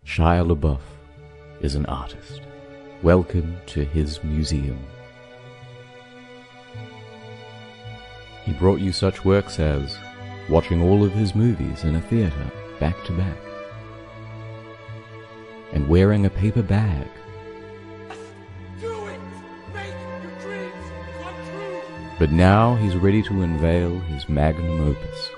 Shia LaBeouf is an artist. Welcome to his museum. He brought you such works as watching all of his movies in a theater back to back, and wearing a paper bag. Do it! Make your dreams come true! But now he's ready to unveil his magnum opus.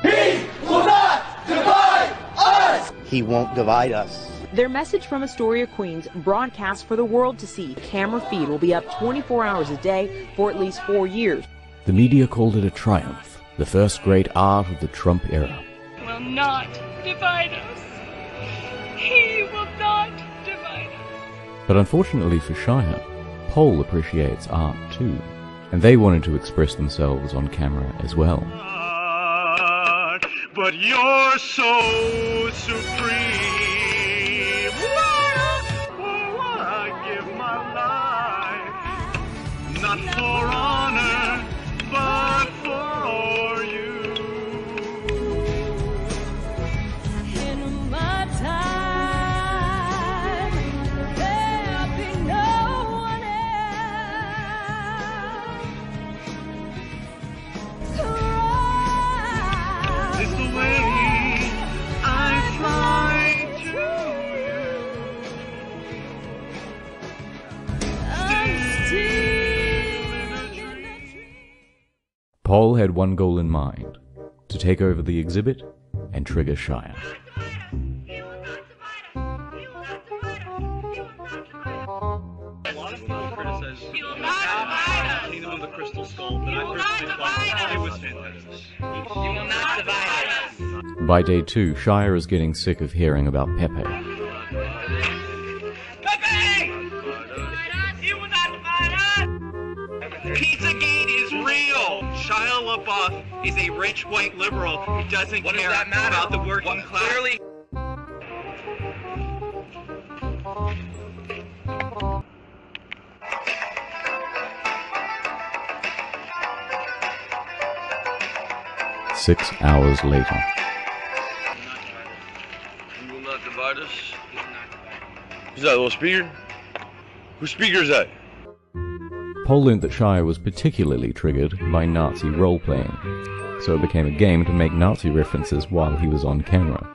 He will not divide us! He won't divide us. Their message from Astoria, Queens, broadcast for the world to see. Camera feed will be up 24 hours a day for at least 4 years. The media called it a triumph, the first great art of the Trump era. Will not divide us. He will not divide us. But unfortunately for Shia, Paul appreciates art too, and they wanted to express themselves on camera as well. But you're so supreme. I give my life, not for honor, but for you. In my time, there'll be no one else to ride. It's the way I fly to you. Paul had one goal in mind, to take over the exhibit and trigger Shia. A lot of people criticize Kingdom of the Crystal Skull, but I personally thought it was fantastic. You will not divide us. By day 2, Shia is getting sick of hearing about Pepe. Pepe! You will not divide us! Pizzagate is real! Shia LaBeouf is a rich white liberal who doesn't care about the working class. Clearly. Six hours later. You will not divide us. Who's that, little speaker? Whose speaker is that? Paul learned that Shia was particularly triggered by Nazi role-playing, so it became a game to make Nazi references while he was on camera.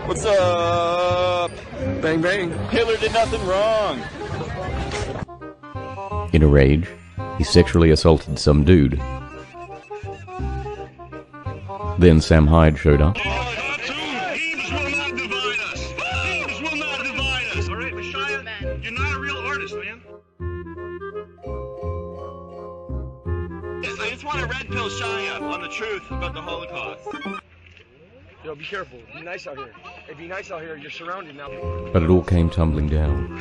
What's up? Bang bang. Hitler did nothing wrong. In a rage, he sexually assaulted some dude. Then Sam Hyde showed up. Teams will not divide us. Teams will not divide us. All right, but Shia, you're not a real artist, man. I just want to red pill Shia on the truth about the Holocaust. Yo, be careful. Be nice out here. Hey, be nice out here. You're surrounded now. But it all came tumbling down.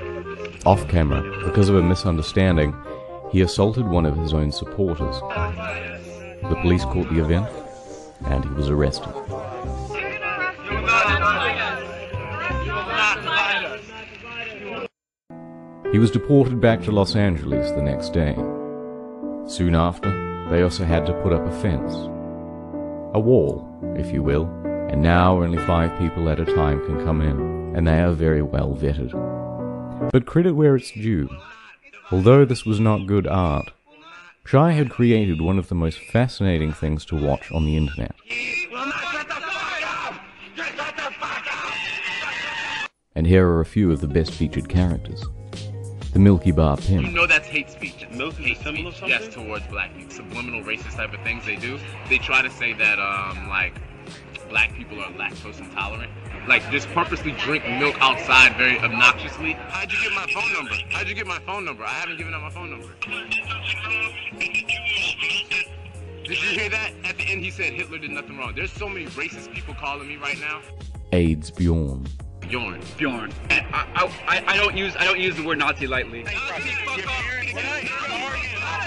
Off camera, because of a misunderstanding, he assaulted one of his own supporters. The police caught the event, and he was arrested. You will not divide us. You will not divide us. He was deported back to Los Angeles the next day. Soon after, they also had to put up a fence. A wall, if you will, and now only 5 people at a time can come in, and they are very well vetted. But credit where it's due. Although this was not good art, Shia had created one of the most fascinating things to watch on the internet. And here are a few of the best featured characters. The Milky Bar You Pimp, know that's hate speech. Hate speech, yes, towards black people. Subliminal racist type of things they do. They try to say that, like, black people are lactose intolerant. Like, just purposely drink milk outside very obnoxiously. How'd you get my phone number? How'd you get my phone number? I haven't given out my phone number. Did you hear that? At the end he said Hitler did nothing wrong. There's so many racist people calling me right now. AIDS Bjorn, Bjorn. Bjorn. I don't use the word Nazi lightly.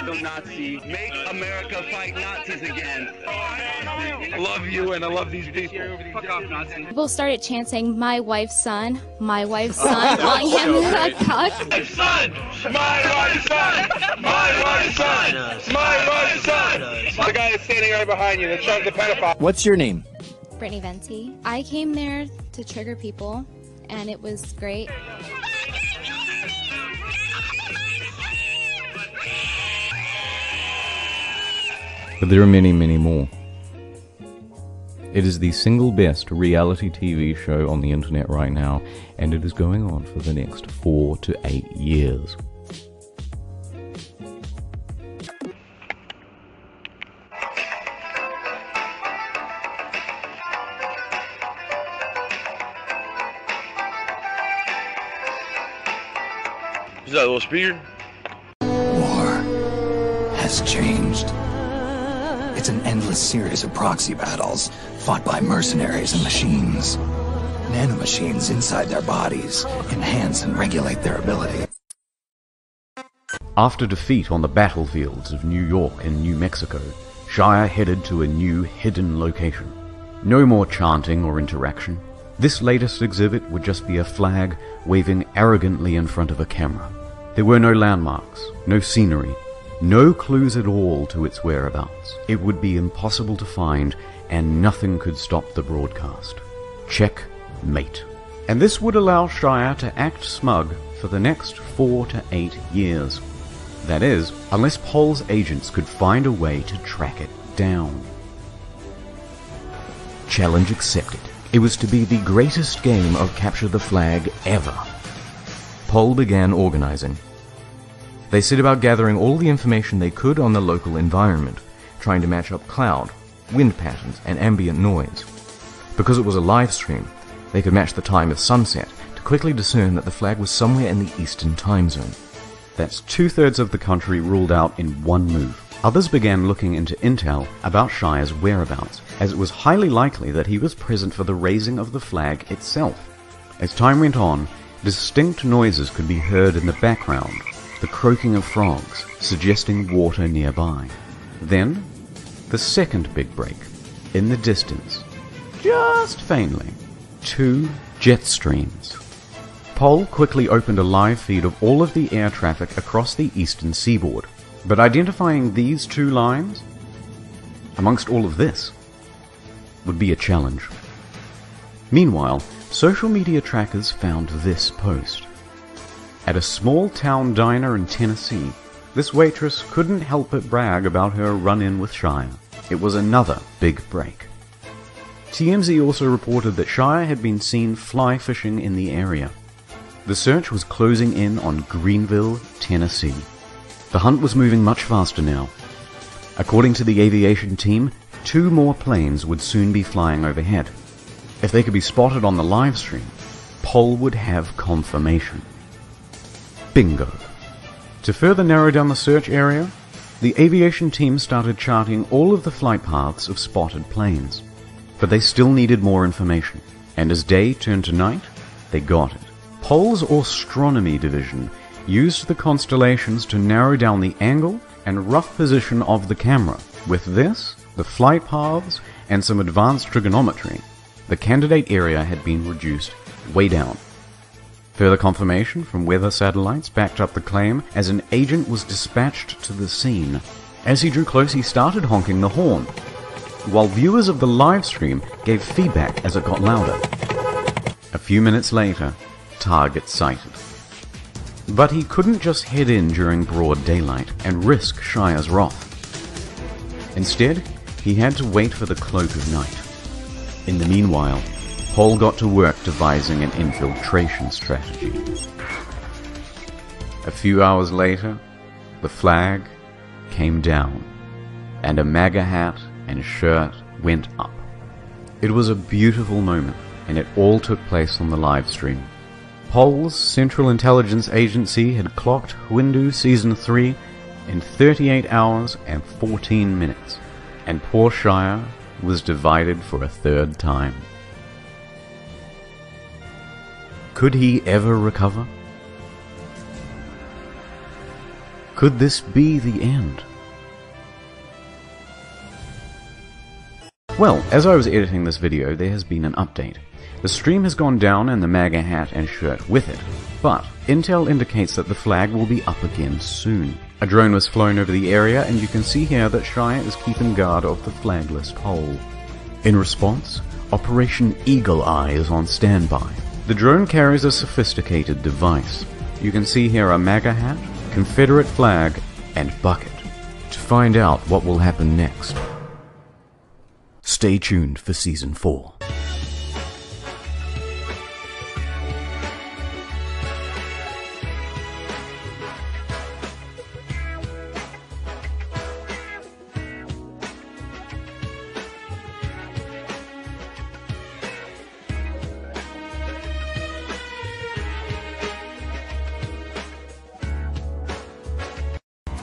No Nazi. Make America fight Nazis again. I love you and I love these people. Fuck off, Nazi. People started chanting, "My wife's son, my wife's son," calling him a cuck. My son! My wife's son! My wife's son! My wife's son! The guy that's standing right behind you, the pedophile. What's your name? Brittany Venti. I came there to trigger people, and it was great. But there are many, many more. It is the single best reality TV show on the internet right now, and it is going on for the next 4 to 8 years. Is that a little speaker? War has changed. It's an endless series of proxy battles fought by mercenaries and machines. Nanomachines inside their bodies enhance and regulate their ability. After defeat on the battlefields of New York and New Mexico, Shia headed to a new hidden location. No more chanting or interaction. This latest exhibit would just be a flag waving arrogantly in front of a camera. There were no landmarks, no scenery, no clues at all to its whereabouts. It would be impossible to find, and nothing could stop the broadcast. Checkmate. And this would allow Shia to act smug for the next 4 to 8 years. That is, unless Pol's agents could find a way to track it down. Challenge accepted. It was to be the greatest game of capture the flag ever. Pol began organizing. They set about gathering all the information they could on the local environment, trying to match up cloud, wind patterns, and ambient noise. Because it was a live stream, they could match the time of sunset to quickly discern that the flag was somewhere in the Eastern time zone. That's 2/3 of the country ruled out in one move. Others began looking into intel about Shia's whereabouts, as it was highly likely that he was present for the raising of the flag itself. As time went on, distinct noises could be heard in the background, the croaking of frogs, suggesting water nearby. Then, the second big break. In the distance, just faintly, 2 jet streams. Pol quickly opened a live feed of all of the air traffic across the eastern seaboard. But identifying these 2 lines, amongst all of this, would be a challenge. Meanwhile, social media trackers found this post. At a small town diner in Tennessee, this waitress couldn't help but brag about her run-in with Shia. It was another big break. TMZ also reported that Shia had been seen fly fishing in the area. The search was closing in on Greenville, Tennessee. The hunt was moving much faster now. According to the aviation team, 2 more planes would soon be flying overhead. If they could be spotted on the live stream, Pol would have confirmation. Bingo. To further narrow down the search area, the aviation team started charting all of the flight paths of spotted planes. But they still needed more information, and as day turned to night, they got it. Pol's astronomy division used the constellations to narrow down the angle and rough position of the camera. With this, the flight paths, and some advanced trigonometry, the candidate area had been reduced way down. Further confirmation from weather satellites backed up the claim as an agent was dispatched to the scene. As he drew close, he started honking the horn, while viewers of the live stream gave feedback as it got louder. A few minutes later, target sighted. But he couldn't just head in during broad daylight and risk Shia's wrath. Instead, he had to wait for the cloak of night. In the meanwhile, Pol got to work devising an infiltration strategy. A few hours later, the flag came down, and a MAGA hat and shirt went up. It was a beautiful moment, and it all took place on the live stream. Pol's Central Intelligence Agency had clocked Windu Season 3 in 38 hours and 14 minutes, and poor Shia was divided for a 3rd time. Could he ever recover? Could this be the end? Well, as I was editing this video, there has been an update. The stream has gone down and the MAGA hat and shirt with it, but intel indicates that the flag will be up again soon. A drone was flown over the area and you can see here that Shia is keeping guard of the flagless pole. In response, Operation Eagle Eye is on standby. The drone carries a sophisticated device. You can see here a MAGA hat, Confederate flag, and bucket. To find out what will happen next, stay tuned for Season 4.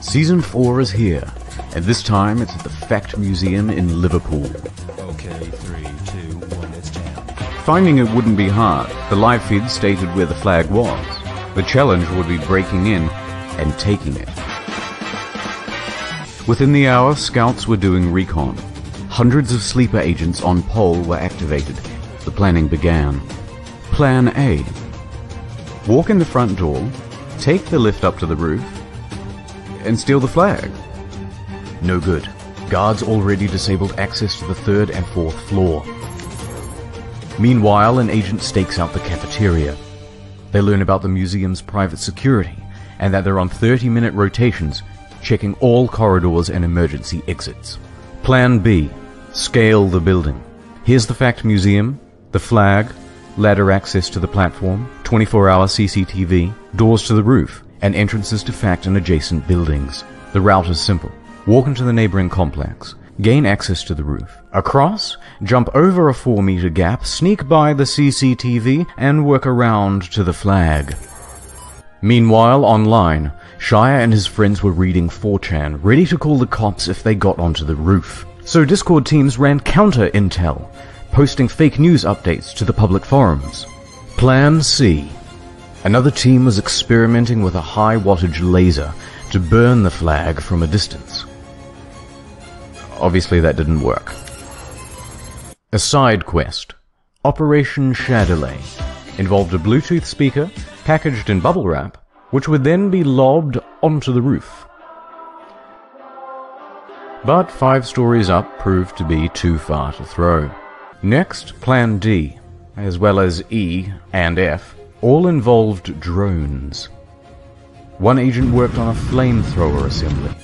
Season 4 is here, and this time it's at the Fact Museum in Liverpool. Okay, 3, 2, 1, it's down. Finding it wouldn't be hard. The live feed stated where the flag was. The challenge would be breaking in and taking it. Within the hour, scouts were doing recon. Hundreds of sleeper agents on pole were activated. The planning began. Plan A. Walk in the front door, take the lift up to the roof, and steal the flag. No good. Guards already disabled access to the 3rd and 4th floor. Meanwhile, an agent stakes out the cafeteria. They learn about the museum's private security, and that they're on 30-minute rotations, checking all corridors and emergency exits. Plan B. Scale the building. Here's the Fact Museum, the flag, ladder access to the platform, 24-hour CCTV, doors to the roof, and entrances to Fact and adjacent buildings. The route is simple. Walk into the neighboring complex, gain access to the roof. Across, jump over a 4-meter gap, sneak by the CCTV, and work around to the flag. Meanwhile, online, Shia and his friends were reading 4chan, ready to call the cops if they got onto the roof. So Discord teams ran counter-intel, posting fake news updates to the public forums. Plan C. Another team was experimenting with a high-wattage laser to burn the flag from a distance. Obviously that didn't work. A side quest, Operation Shadowlay, involved a Bluetooth speaker packaged in bubble wrap, which would then be lobbed onto the roof. But 5 stories up proved to be too far to throw. Next, Plan D, as well as E and F, all involved drones. One agent worked on a flamethrower assembly.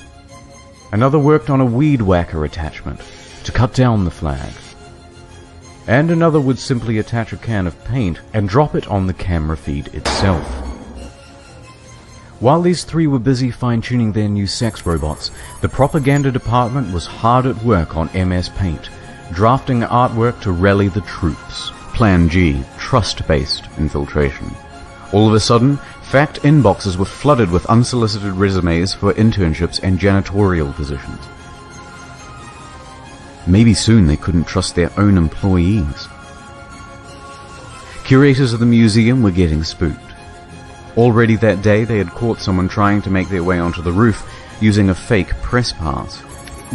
Another worked on a weed whacker attachment to cut down the flag. And another would simply attach a can of paint and drop it on the camera feed itself. While these 3 were busy fine-tuning their new sex robots, the propaganda department was hard at work on MS Paint, drafting artwork to rally the troops. Plan G, trust-based infiltration. All of a sudden, Fact inboxes were flooded with unsolicited resumes for internships and janitorial positions. Maybe soon they couldn't trust their own employees. Curators of the museum were getting spooked. Already that day they had caught someone trying to make their way onto the roof using a fake press pass.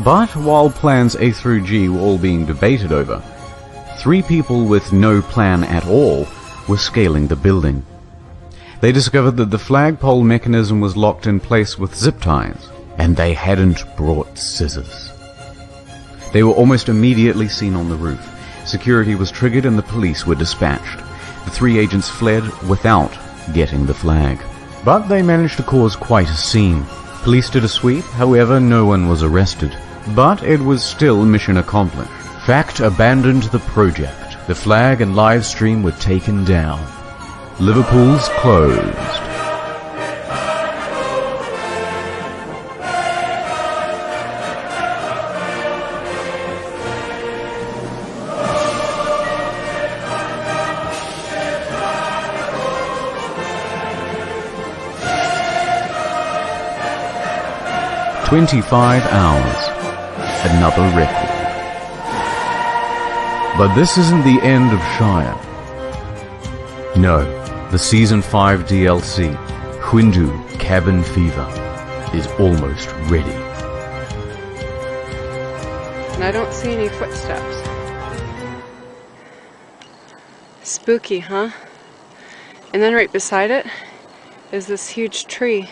But while plans A through G were all being debated over, 3 people with no plan at all were scaling the building. They discovered that the flagpole mechanism was locked in place with zip ties, and they hadn't brought scissors. They were almost immediately seen on the roof. Security was triggered and the police were dispatched. The 3 agents fled without getting the flag. But they managed to cause quite a scene. Police did a sweep, however no one was arrested. But it was still mission accomplished. Fact abandoned the project. The flag and live stream were taken down. Liverpool's closed. "25 hours. Another record. But this isn't the end of Shia. No, The Season 5 DLC, Hindu Cabin Fever, is almost ready. And I don't see any footsteps. Spooky, huh? And then right beside it is this huge tree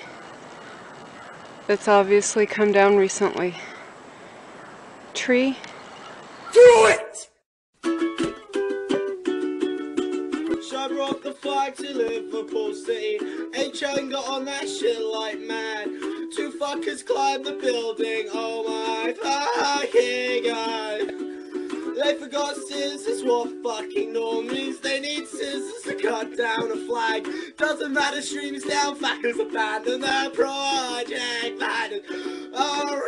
that's obviously come down recently. Tree? Do it! I brought the flag to Liverpool City. HL got on that shit like mad. Two fuckers climbed the building. Oh my fucking god. They forgot scissors, what fucking normies. They need scissors to cut down a flag. Doesn't matter, streams down, fuckers abandon the project. Oh,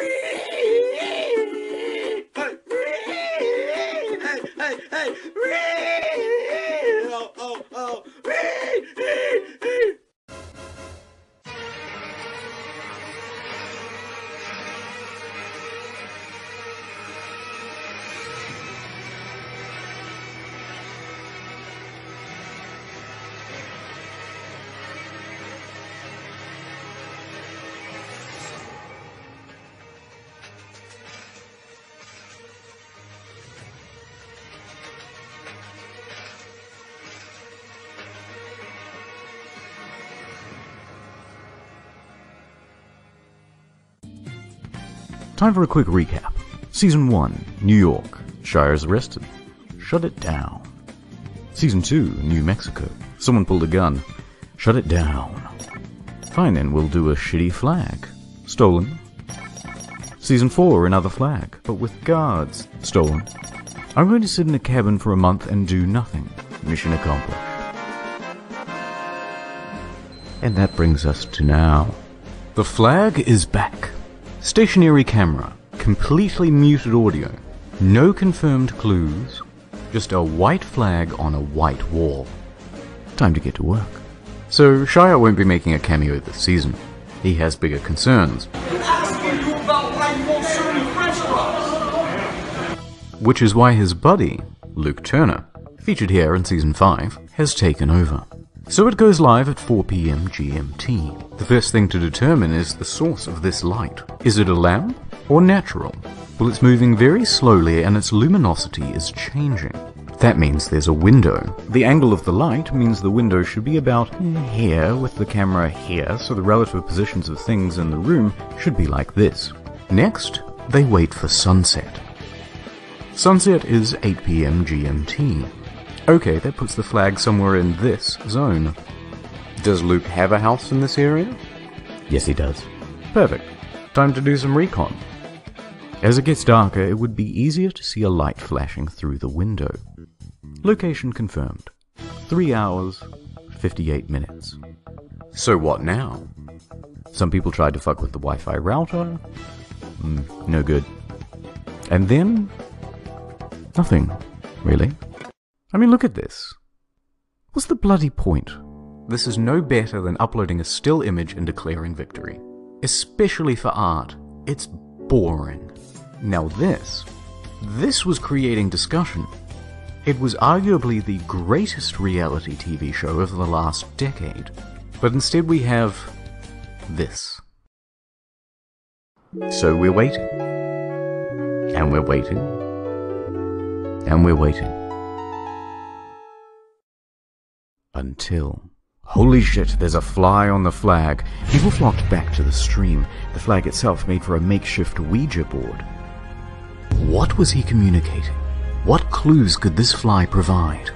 Time for a quick recap. Season 1, New York. Shia is arrested. Shut it down. Season 2, New Mexico. Someone pulled a gun. Shut it down. Fine then, we'll do a shitty flag. Stolen. Season 4, another flag, but with guards. Stolen. I'm going to sit in a cabin for a month and do nothing. Mission accomplished. And that brings us to now. The flag is back. Stationary camera, completely muted audio, no confirmed clues, just a white flag on a white wall. Time to get to work. So Shia won't be making a cameo this season. He has bigger concerns. Which is why his buddy, Luke Turner, featured here in Season 5, has taken over. So it goes live at 4 PM GMT. The first thing to determine is the source of this light. Is it a lamp or natural? Well, it's moving very slowly and its luminosity is changing. That means there's a window. The angle of the light means the window should be about here with the camera here, so the relative positions of things in the room should be like this. Next, they wait for sunset. Sunset is 8 PM GMT. Okay, that puts the flag somewhere in this zone. Does Luke have a house in this area? Yes, he does. Perfect. Time to do some recon. As it gets darker, it would be easier to see a light flashing through the window. Location confirmed. 3 hours, 58 minutes. So what now? Some people tried to fuck with the Wi-Fi router. No good. And then nothing, really. I mean, look at this. What's the bloody point? This is no better than uploading a still image and declaring victory. Especially for art. It's boring. Now this was creating discussion. It was arguably the greatest reality TV show of the last decade. But instead we have this. So we're waiting. And we're waiting. And we're waiting. Until... Holy shit, there's a fly on the flag. People flocked back to the stream. The flag itself made for a makeshift Ouija board. What was he communicating? What clues could this fly provide?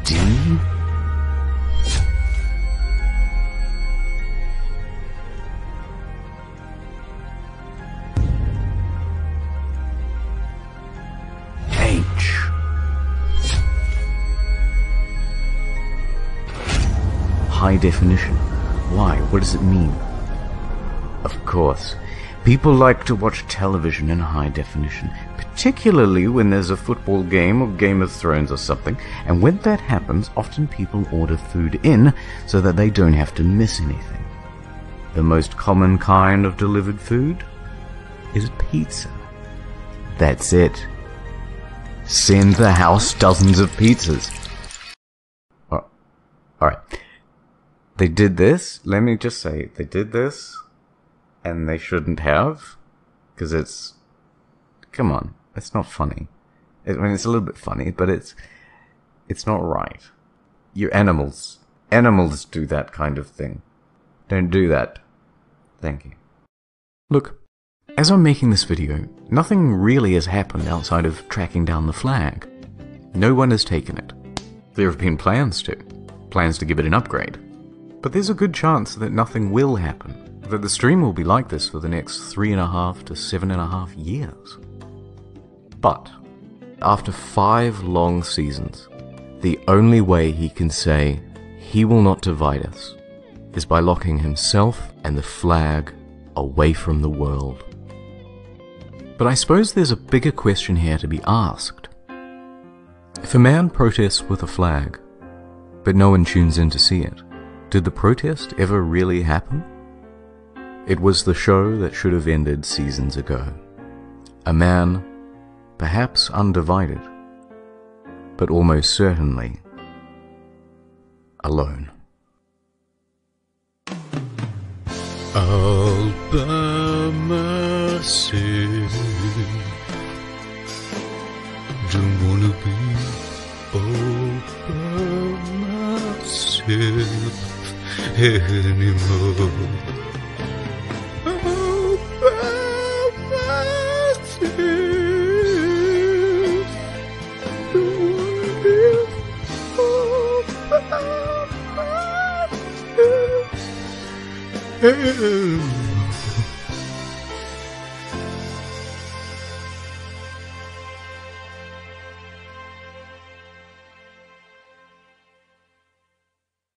D? H? High definition. Why? What does it mean? Of course, people like to watch television in high definition, particularly when there's a football game or Game of Thrones or something, and when that happens, often people order food in so that they don't have to miss anything. The most common kind of delivered food is pizza. That's it. Send the house dozens of pizzas. Alright. They did this. Let me just say, they did this, and they shouldn't have, because it's... Come on, it's not funny. I mean, it's a little bit funny, but it's not right. You're animals. Animals do that kind of thing. Don't do that. Thank you. Look, as I'm making this video, nothing really has happened outside of tracking down the flag. No one has taken it. There have been plans to give it an upgrade. But there's a good chance that nothing will happen, that the stream will be like this for the next 3.5 to 7.5 years. But, after 5 long seasons, the only way he can say he will not divide us is by locking himself and the flag away from the world. But I suppose there's a bigger question here to be asked. If a man protests with a flag, but no one tunes in to see it, did the protest ever really happen? It was the show that should have ended seasons ago. A man, perhaps undivided, but almost certainly alone. All by myself. Don't wanna be all by myself anymore. All by myself. Don't wanna live all by myself.